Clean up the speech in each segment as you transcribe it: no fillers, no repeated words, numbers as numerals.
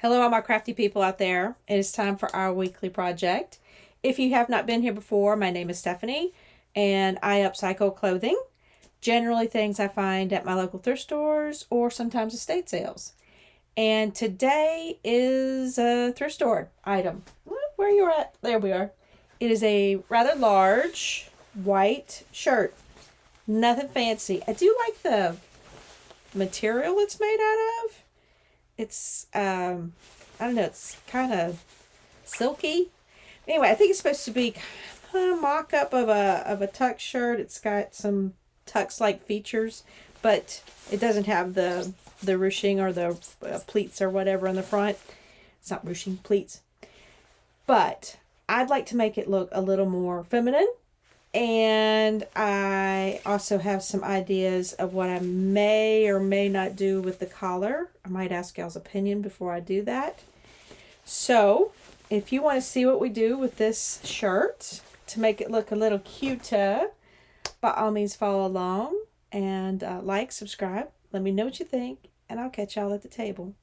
Hello, all my crafty people out there. It is time for our weekly project. If you have not been here before, my name is Stephanie, and I upcycle clothing, generally things I find at my local thrift stores or sometimes estate sales. And today is a thrift store item. Where you're at? There we are. It is a rather large white shirt. Nothing fancy. I do like the material it's made out of. It's, I don't know, it's kind of silky. Anyway, I think it's supposed to be kind of a mock-up of a tux shirt. It's got some tux-like features, but it doesn't have the ruching or the pleats or whatever on the front. It's not ruching, pleats. But I'd like to make it look a little more feminine. And I also have some ideas of what I may or may not do with the collar. I might ask y'all's opinion before I do that. So, if you want to see what we do with this shirt to make it look a little cuter, by all means follow along and like, subscribe. Let me know what you think, and I'll catch y'all at the table.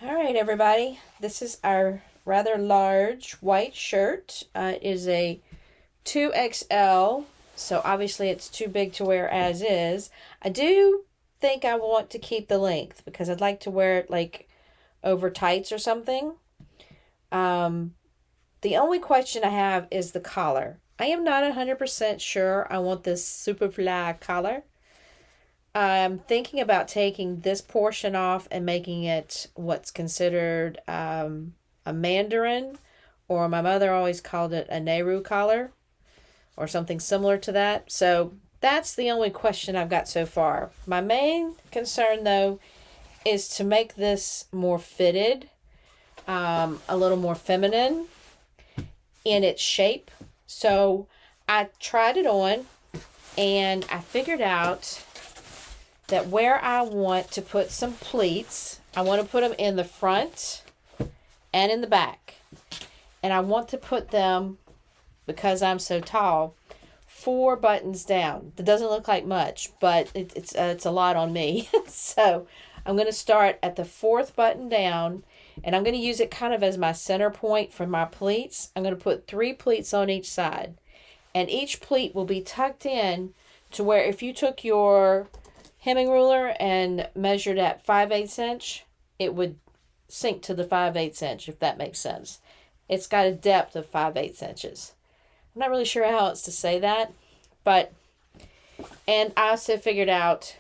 All right, everybody, this is our rather large white shirt. It is a 2XL, so obviously it's too big to wear as is. I do think I want to keep the length because I'd like to wear it like over tights or something. The only question I have is the collar. I am not 100% sure I want this super fly collar. I'm thinking about taking this portion off and making it what's considered a mandarin, or my mother always called it a Nehru collar or something similar to that. So that's the only question I've got so far. My main concern though is to make this more fitted, a little more feminine in its shape. So I tried it on and I figured out that where I want to put some pleats, I want to put them in the front and in the back. And I want to put them, because I'm so tall, 4 buttons down. That doesn't look like much, but it's a lot on me. So I'm going to start at the 4th button down, and I'm going to use it kind of as my center point for my pleats. I'm going to put 3 pleats on each side. And each pleat will be tucked in to where if you took your hemming ruler and measured at 5/8 inch, it would sink to the 5/8 inch, if that makes sense. It's got a depth of 5/8 inches. I'm not really sure how else to say that, but, and I also figured out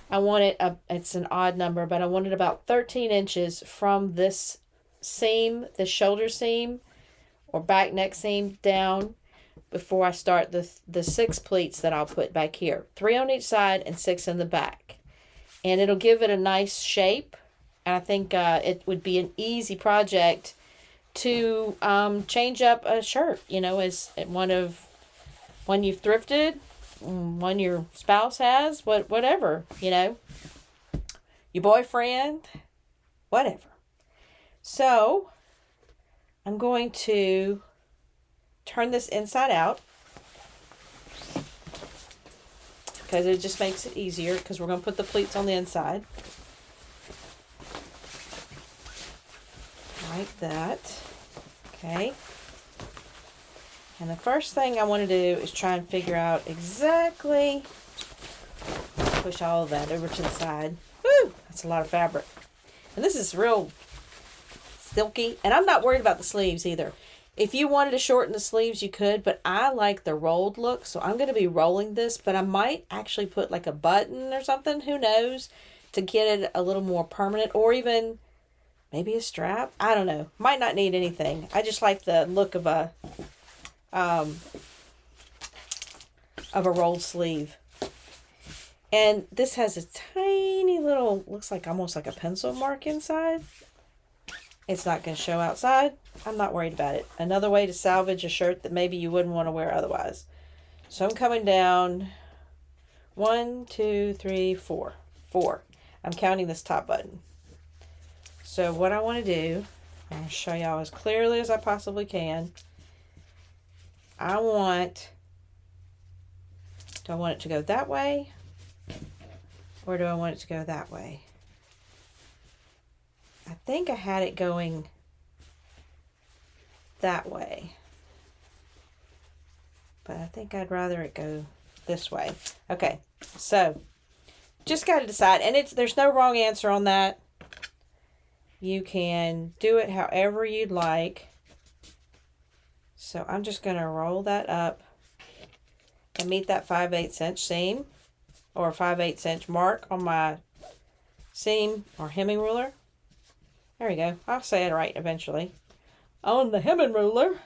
I want it, it's an odd number, but I want it about 13 inches from this seam, the shoulder seam or back neck seam down, before I start the 6 pleats that I'll put back here. 3 on each side and 6 in the back. And it'll give it a nice shape. And I think it would be an easy project to change up a shirt, you know, as one you've thrifted, one your spouse has, whatever, you know, your boyfriend, whatever. So I'm going to turn this inside out because it just makes it easier, because we're going to put the pleats on the inside like that. Okay, and the first thing I want to do is try and figure out exactly, push all of that over to the side. Woo, that's a lot of fabric, and this is real silky, and I'm not worried about the sleeves either. If you wanted to shorten the sleeves, you could, but I like the rolled look, so I'm going to be rolling this, but I might actually put like a button or something, who knows, to get it a little more permanent, or even maybe a strap. I don't know. Might not need anything. I just like the look of a rolled sleeve. And this has a tiny little, looks like almost like a pencil mark inside. It's not going to show outside. I'm not worried about it. Another way to salvage a shirt that maybe you wouldn't want to wear otherwise. So I'm coming down 1, 2, 3, 4. 4. I'm counting this top button. So what I want to do, I'm going to show y'all as clearly as I possibly can. I want, do I want it to go that way Or do I want it to go that way? I think I had it going that way. But I think I'd rather it go this way. Okay, so just got to decide. And there's no wrong answer on that. You can do it however you'd like. So I'm just going to roll that up and meet that 5/8 inch seam or 5/8 inch mark on my seam or hemming ruler. There we go. I'll say it right eventually. On the hemming ruler.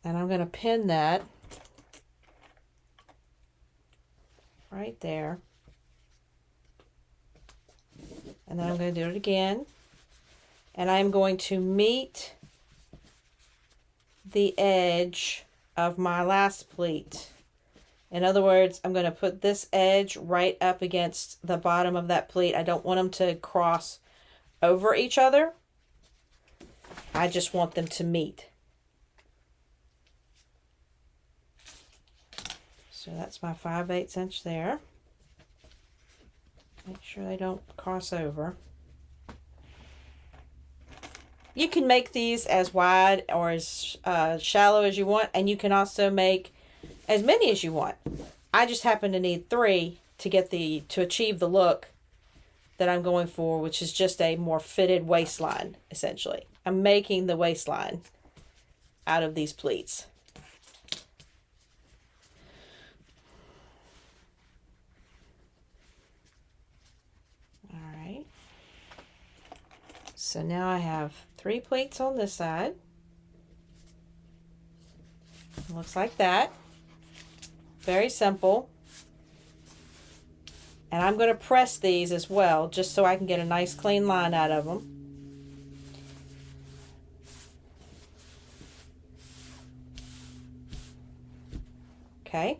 And I'm going to pin that right there. And then I'm going to do it again. And I'm going to meet the edge of my last pleat. In other words, I'm going to put this edge right up against the bottom of that pleat. I don't want them to cross over each other. I just want them to meet. So that's my 5/8 inch there. Make sure they don't cross over. You can make these as wide or as shallow as you want, and you can also make as many as you want. I just happen to need 3 to get to achieve the look that I'm going for, which is just a more fitted waistline, essentially. I'm making the waistline out of these pleats. All right. So now I have 3 pleats on this side. It looks like that. Very simple. And I'm going to press these as well, just so I can get a nice clean line out of them. Okay.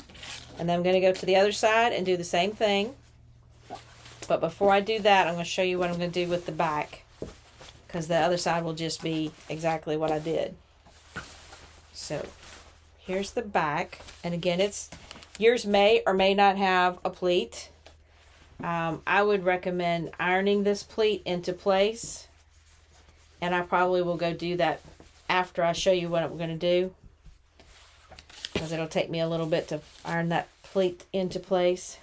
And then I'm going to go to the other side and do the same thing. But before I do that, I'm going to show you what I'm going to do with the back, because the other side will just be exactly what I did. So here's the back. And again, yours may or may not have a pleat. I would recommend ironing this pleat into place, and I probably will go do that after I show you what I'm going to do, because it'll take me a little bit to iron that pleat into place.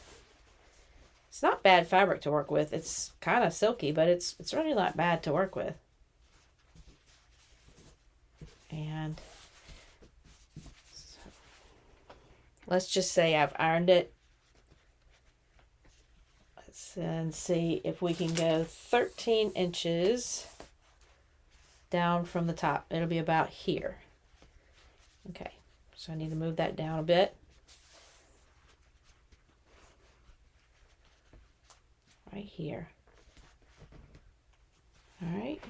It's not bad fabric to work with. It's kind of silky, but it's really not bad to work with. And so let's just say I've ironed it. And see if we can go 13 inches down from the top. It'll be about here. Okay, so I need to move that down a bit. Right here. All right.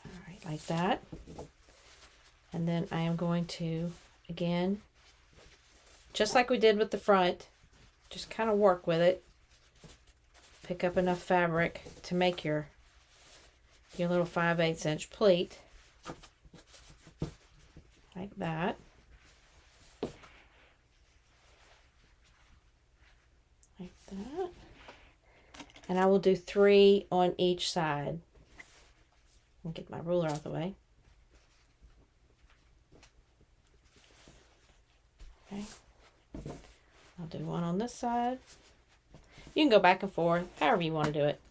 All right, like that. And then I am going to, again, just like we did with the front, just kind of work with it. Pick up enough fabric to make your little 5/8 inch pleat. Like that. Like that. And I will do 3 on each side. I'll get my ruler out of the way. Okay. I'll do 1 on this side. You can go back and forth, however you want to do it.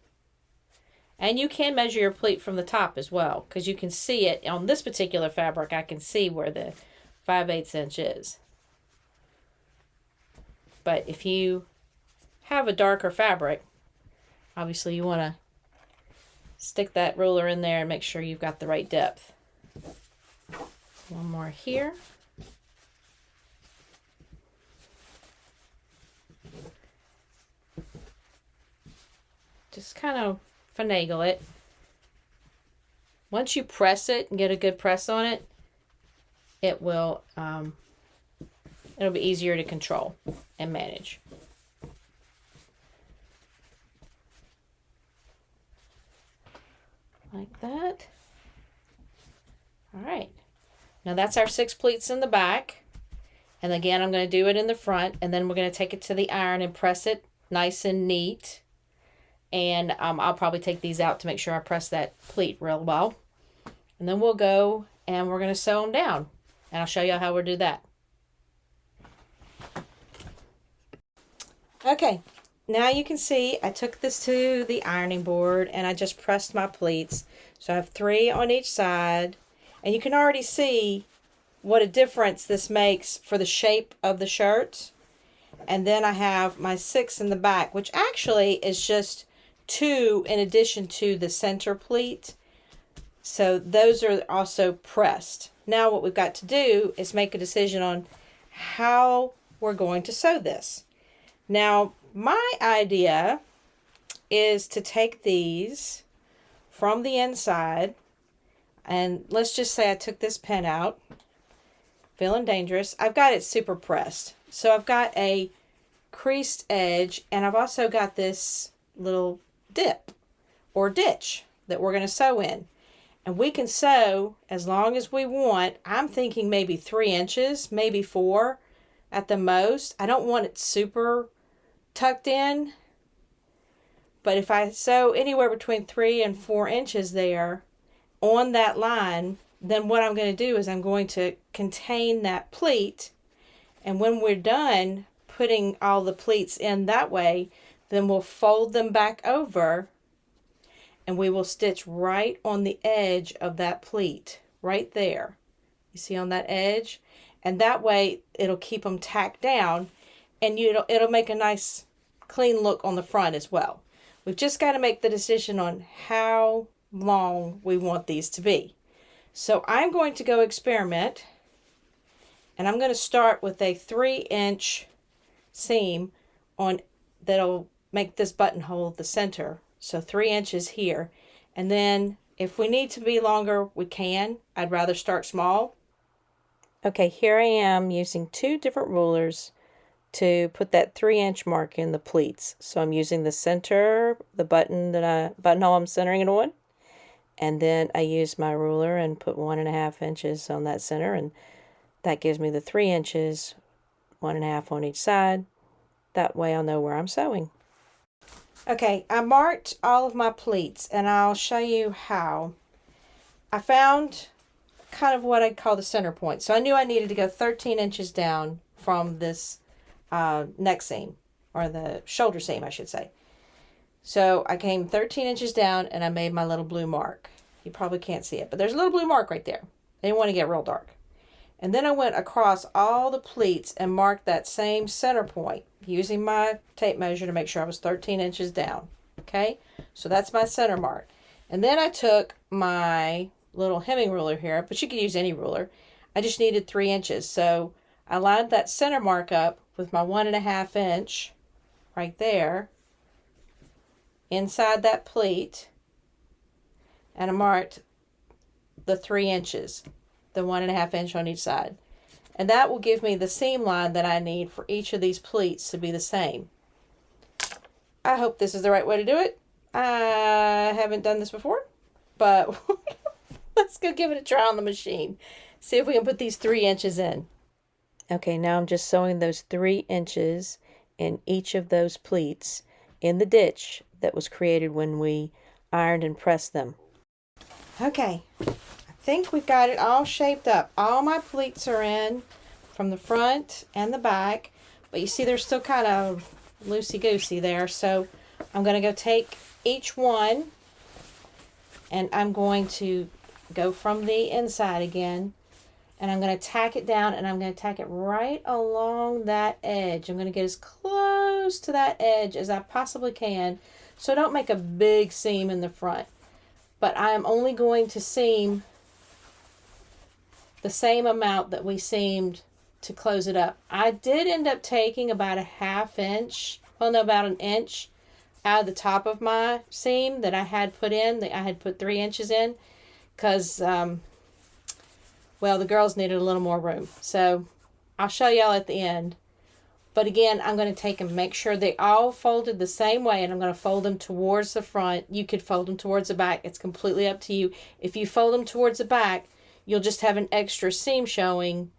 And you can measure your pleat from the top as well, because you can see it on this particular fabric. I can see where the 5/8 inch is. But if you have a darker fabric, obviously you want to stick that ruler in there and make sure you've got the right depth. 1 more here. Just kind of finagle it. Once you press it and get a good press on it, it will it'll be easier to control and manage. Like that. All right. Now that's our 6 pleats in the back. And again, I'm going to do it in the front, and then we're going to take it to the iron and press it nice and neat. And I'll probably take these out to make sure I press that pleat real well. And then we'll go and we're going to sew them down. And I'll show you how we'll do that. Okay, now you can see I took this to the ironing board and I just pressed my pleats. So I have 3 on each side. And you can already see what a difference this makes for the shape of the shirt. And then I have my 6 in the back, which actually is just 2 in addition to the center pleat. So those are also pressed. Now what we've got to do is make a decision on how we're going to sew this. Now my idea is to take these from the inside, and let's just say I took this pin out, feeling dangerous. I've got it super pressed. So I've got a creased edge, and I've also got this little dip or ditch that we're going to sew in. And we can sew as long as we want. I'm thinking maybe 3 inches, maybe 4 at the most. I don't want it super tucked in. But if I sew anywhere between 3 and 4 inches there on that line, then what I'm going to do is I'm going to contain that pleat. And when we're done putting all the pleats in that way, then we'll fold them back over and we will stitch right on the edge of that pleat, right there. You see on that edge? And that way it'll keep them tacked down, and it'll make a nice clean look on the front as well. We've just got to make the decision on how long we want these to be. So I'm going to go experiment, and I'm going to start with a 3-inch seam on that'll make this buttonhole the center. So 3 inches here. And then if we need to be longer, we can. I'd rather start small. Okay, here I am using 2 different rulers to put that 3-inch mark in the pleats. So I'm using the center, the buttonhole I'm centering it on. And then I use my ruler and put 1.5 inches on that center, and that gives me the 3 inches, 1.5 on each side. That way I'll know where I'm sewing. Okay, I marked all of my pleats, and I'll show you how. I found kind of what I'd call the center point. So I knew I needed to go 13 inches down from this neck seam, or the shoulder seam, I should say. So I came 13 inches down, and I made my little blue mark. You probably can't see it, but there's a little blue mark right there. I didn't want to get real dark. And then I went across all the pleats and marked that same center point using my tape measure to make sure I was 13 inches down. Okay, so that's my center mark. And then I took my little hemming ruler here, but you could use any ruler. I just needed 3 inches. So I lined that center mark up with my 1.5 inch right there inside that pleat, and I marked the 3 inches, the 1.5 inch on each side. And that will give me the seam line that I need for each of these pleats to be the same. I hope this is the right way to do it. I haven't done this before, but let's go give it a try on the machine. See if we can put these 3 inches in. Okay, now I'm just sewing those 3 inches in each of those pleats in the ditch that was created when we ironed and pressed them. Okay, I think we've got it all shaped up. All my pleats are in from the front and the back, but you see they're still kind of loosey-goosey there. So I'm going to go take each one, and I'm going to go from the inside again, and I'm going to tack it down, and I'm going to tack it right along that edge. I'm going to get as close to that edge as I possibly can, so don't make a big seam in the front. But I am only going to seam the same amount that we seamed to close it up. I did end up taking about about 1 inch out of the top of my seam that I had put in. I had put 3 inches in because, well, the girls needed a little more room. So I'll show y'all at the end. But again, I'm going to take them, make sure they all folded the same way, and I'm going to fold them towards the front. You could fold them towards the back. It's completely up to you. If you fold them towards the back, you'll just have an extra seam showing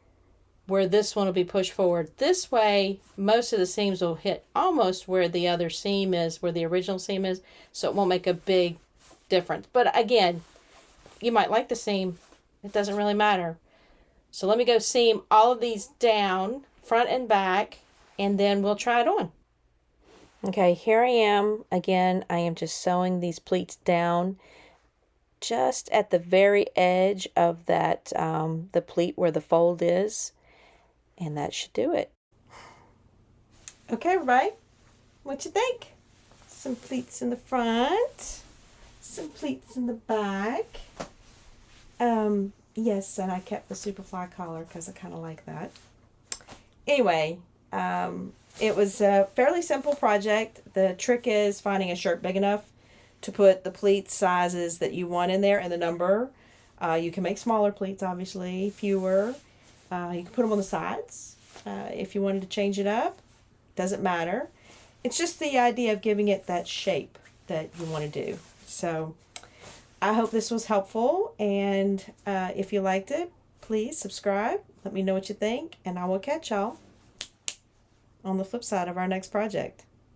where this one will be pushed forward. This way, most of the seams will hit almost where the other seam is, where the original seam is, so it won't make a big difference. But again, you might like the seam. It doesn't really matter. So let me go seam all of these down, front and back, and then we'll try it on. Okay, here I am. Again, I am just sewing these pleats down just at the very edge of that, the pleat where the fold is. And that should do it. Okay, everybody, what you think? Some pleats in the front, some pleats in the back. Yes, and I kept the Superfly collar because I kind of like that. Anyway, it was a fairly simple project. The trick is finding a shirt big enough to put the pleat sizes that you want in there and the number. You can make smaller pleats, obviously, fewer. You can put them on the sides if you wanted to change it up. Doesn't matter. It's just the idea of giving it that shape that you want to do. So I hope this was helpful, and if you liked it, please subscribe. Let me know what you think, and I will catch y'all on the flip side of our next project.